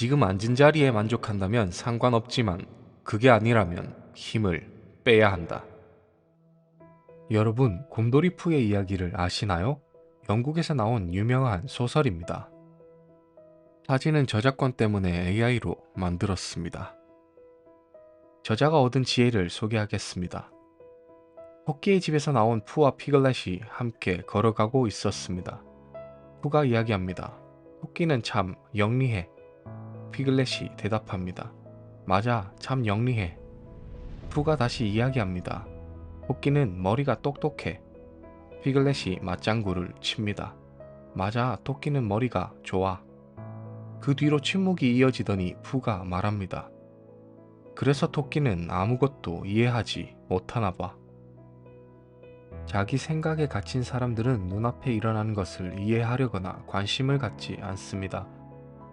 지금 앉은 자리에 만족한다면 상관없지만 그게 아니라면 힘을 빼야 한다. 여러분, 곰돌이푸의 이야기를 아시나요? 영국에서 나온 유명한 소설입니다. 사진은 저작권 때문에 AI로 만들었습니다. 저자가 얻은 지혜를 소개하겠습니다. 토끼의 집에서 나온 푸와 피글렛이 함께 걸어가고 있었습니다. 푸가 이야기합니다. 토끼는 참 영리해. 피글렛이 대답합니다. 맞아, 참 영리해. 푸가 다시 이야기합니다. 토끼는 머리가 똑똑해. 피글렛이 맞장구를 칩니다. 맞아, 토끼는 머리가 좋아. 그 뒤로 침묵이 이어지더니 푸가 말합니다. 그래서 토끼는 아무것도 이해하지 못하나 봐. 자기 생각에 갇힌 사람들은 눈앞에 일어나는 것을 이해하려거나 관심을 갖지 않습니다.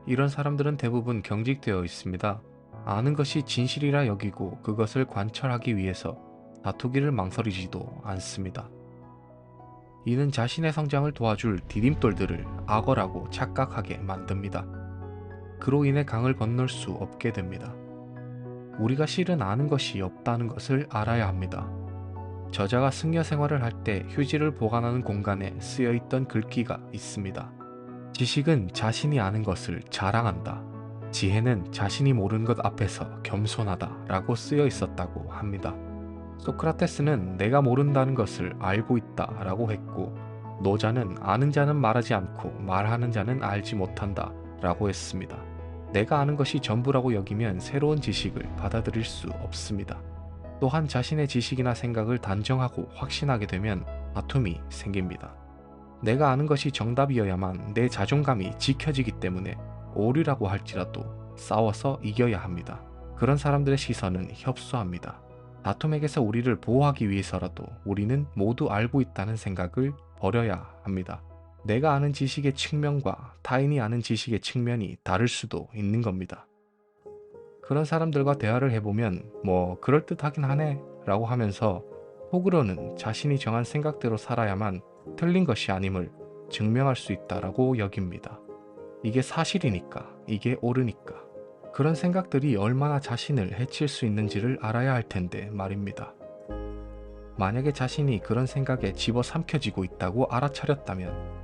이런 사람들은 대부분 경직되어 있습니다. 아는 것이 진실이라 여기고 그것을 관철하기 위해서 다투기를 망설이지도 않습니다. 이는 자신의 성장을 도와줄 디딤돌들을 악어라고 착각하게 만듭니다. 그로 인해 강을 건널 수 없게 됩니다. 우리가 실은 아는 것이 없다는 것을 알아야 합니다. 저자가 승려 생활을 할 때 휴지를 보관하는 공간에 쓰여있던 글귀가 있습니다. 지식은 자신이 아는 것을 자랑한다. 지혜는 자신이 모르는 것 앞에서 겸손하다 라고 쓰여 있었다고 합니다. 소크라테스는 내가 모른다는 것을 알고 있다 라고 했고, 노자는 아는 자는 말하지 않고 말하는 자는 알지 못한다 라고 했습니다. 내가 아는 것이 전부라고 여기면 새로운 지식을 받아들일 수 없습니다. 또한 자신의 지식이나 생각을 단정하고 확신하게 되면 다툼이 생깁니다. 내가 아는 것이 정답이어야만 내 자존감이 지켜지기 때문에 오류라고 할지라도 싸워서 이겨야 합니다. 그런 사람들의 시선은 협소합니다. 다툼에게서 우리를 보호하기 위해서라도 우리는 모두 알고 있다는 생각을 버려야 합니다. 내가 아는 지식의 측면과 타인이 아는 지식의 측면이 다를 수도 있는 겁니다. 그런 사람들과 대화를 해보면 그럴듯하긴 하네 라고 하면서 속으로는 자신이 정한 생각대로 살아야만 틀린 것이 아님을 증명할 수 있다라고 여깁니다. 이게 사실이니까, 이게 옳으니까. 그런 생각들이 얼마나 자신을 해칠 수 있는지를 알아야 할 텐데 말입니다. 만약에 자신이 그런 생각에 집어삼켜지고 있다고 알아차렸다면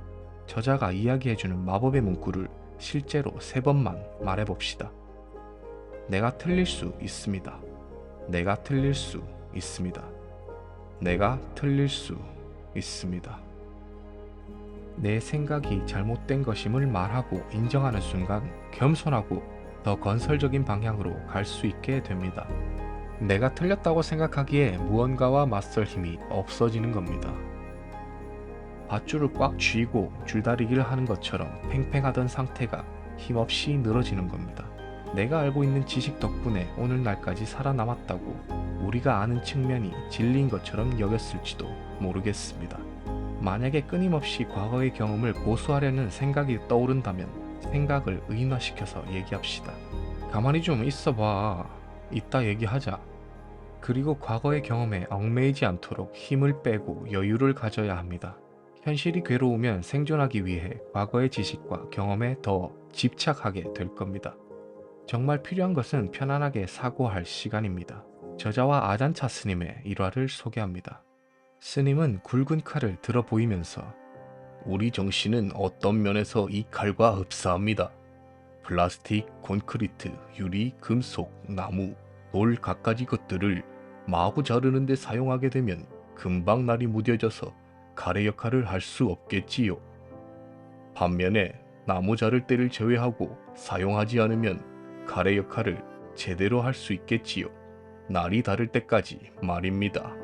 저자가 이야기해주는 마법의 문구를 실제로 3번만 말해봅시다. 내가 틀릴 수 있습니다. 내가 틀릴 수 있습니다. 내가 틀릴 수 있습니다. 내 생각이 잘못된 것임을 말하고 인정하는 순간 겸손하고 더 건설적인 방향으로 갈 수 있게 됩니다. 내가 틀렸다고 생각하기에 무언가와 맞설 힘이 없어지는 겁니다. 밧줄을 꽉 쥐고 줄다리기를 하는 것처럼 팽팽하던 상태가 힘없이 늘어지는 겁니다. 내가 알고 있는 지식 덕분에 오늘날까지 살아남았다고 우리가 아는 측면이 진리인 것처럼 여겼을지도 모르겠습니다. 만약에 끊임없이 과거의 경험을 고수하려는 생각이 떠오른다면 생각을 의인화시켜서 얘기합시다. 가만히 좀 있어봐. 이따 얘기하자. 그리고 과거의 경험에 얽매이지 않도록 힘을 빼고 여유를 가져야 합니다. 현실이 괴로우면 생존하기 위해 과거의 지식과 경험에 더 집착하게 될 겁니다. 정말 필요한 것은 편안하게 사고할 시간입니다. 저자와 아잔차 스님의 일화를 소개합니다. 스님은 굵은 칼을 들어 보이면서 우리 정신은 어떤 면에서 이 칼과 흡사합니다. 플라스틱, 콘크리트, 유리, 금속, 나무, 돌 갖가지 것들을 마구 자르는 데 사용하게 되면 금방 날이 무뎌져서 칼의 역할을 할 수 없겠지요. 반면에 나무 자를 때를 제외하고 사용하지 않으면 칼의 역할을 제대로 할 수 있겠지요. 날이 다를 때까지 말입니다.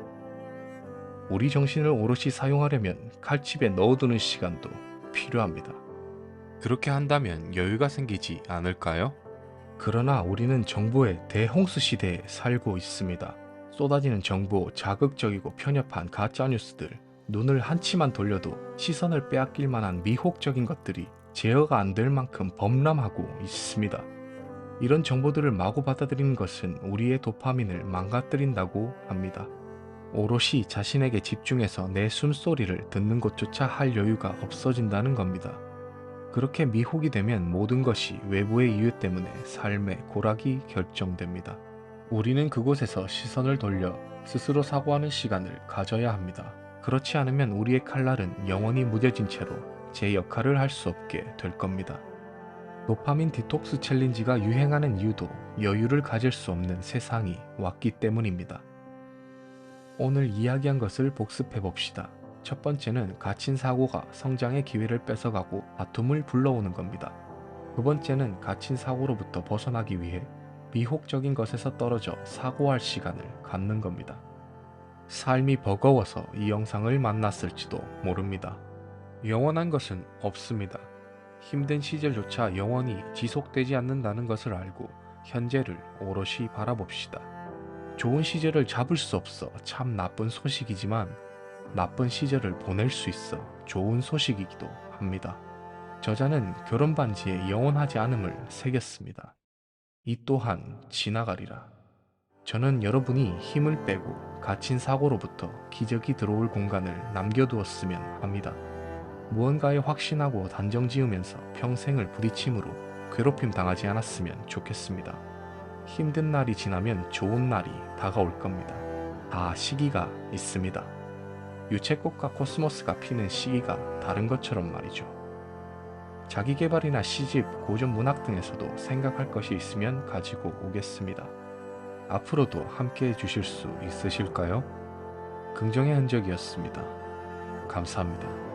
우리 정신을 오롯이 사용하려면 칼집에 넣어두는 시간도 필요합니다. 그렇게 한다면 여유가 생기지 않을까요? 그러나 우리는 정보의 대홍수 시대에 살고 있습니다. 쏟아지는 정보, 자극적이고 편협한 가짜뉴스들, 눈을 한치만 돌려도 시선을 빼앗길 만한 미혹적인 것들이 제어가 안 될 만큼 범람하고 있습니다. 이런 정보들을 마구 받아들이는 것은 우리의 도파민을 망가뜨린다고 합니다. 오롯이 자신에게 집중해서 내 숨소리를 듣는 것조차 할 여유가 없어진다는 겁니다. 그렇게 미혹이 되면 모든 것이 외부의 이유 때문에 삶의 고락이 결정됩니다. 우리는 그곳에서 시선을 돌려 스스로 사고하는 시간을 가져야 합니다. 그렇지 않으면 우리의 칼날은 영원히 무뎌진 채로 제 역할을 할 수 없게 될 겁니다. 도파민 디톡스 챌린지가 유행하는 이유도 여유를 가질 수 없는 세상이 왔기 때문입니다. 오늘 이야기한 것을 복습해 봅시다. 첫 번째는 갇힌 사고가 성장의 기회를 뺏어가고 다툼을 불러오는 겁니다. 두 번째는 갇힌 사고로부터 벗어나기 위해 미혹적인 것에서 떨어져 사고할 시간을 갖는 겁니다. 삶이 버거워서 이 영상을 만났을지도 모릅니다. 영원한 것은 없습니다. 힘든 시절조차 영원히 지속되지 않는다는 것을 알고 현재를 오롯이 바라봅시다. 좋은 시절을 잡을 수 없어 참 나쁜 소식이지만 나쁜 시절을 보낼 수 있어 좋은 소식이기도 합니다. 저자는 결혼 반지에 영원하지 않음을 새겼습니다. 이 또한 지나가리라. 저는 여러분이 힘을 빼고 갇힌 사고로부터 기적이 들어올 공간을 남겨두었으면 합니다. 무언가에 확신하고 단정 지으면서 평생을 부딪힘으로 괴롭힘 당하지 않았으면 좋겠습니다. 힘든 날이 지나면 좋은 날이 다가올 겁니다. 다 시기가 있습니다. 유채꽃과 코스모스가 피는 시기가 다른 것처럼 말이죠. 자기계발이나 시집, 고전 문학 등에서도 생각할 것이 있으면 가지고 오겠습니다. 앞으로도 함께 해주실 수 있으실까요? 긍정의 흔적이었습니다. 감사합니다.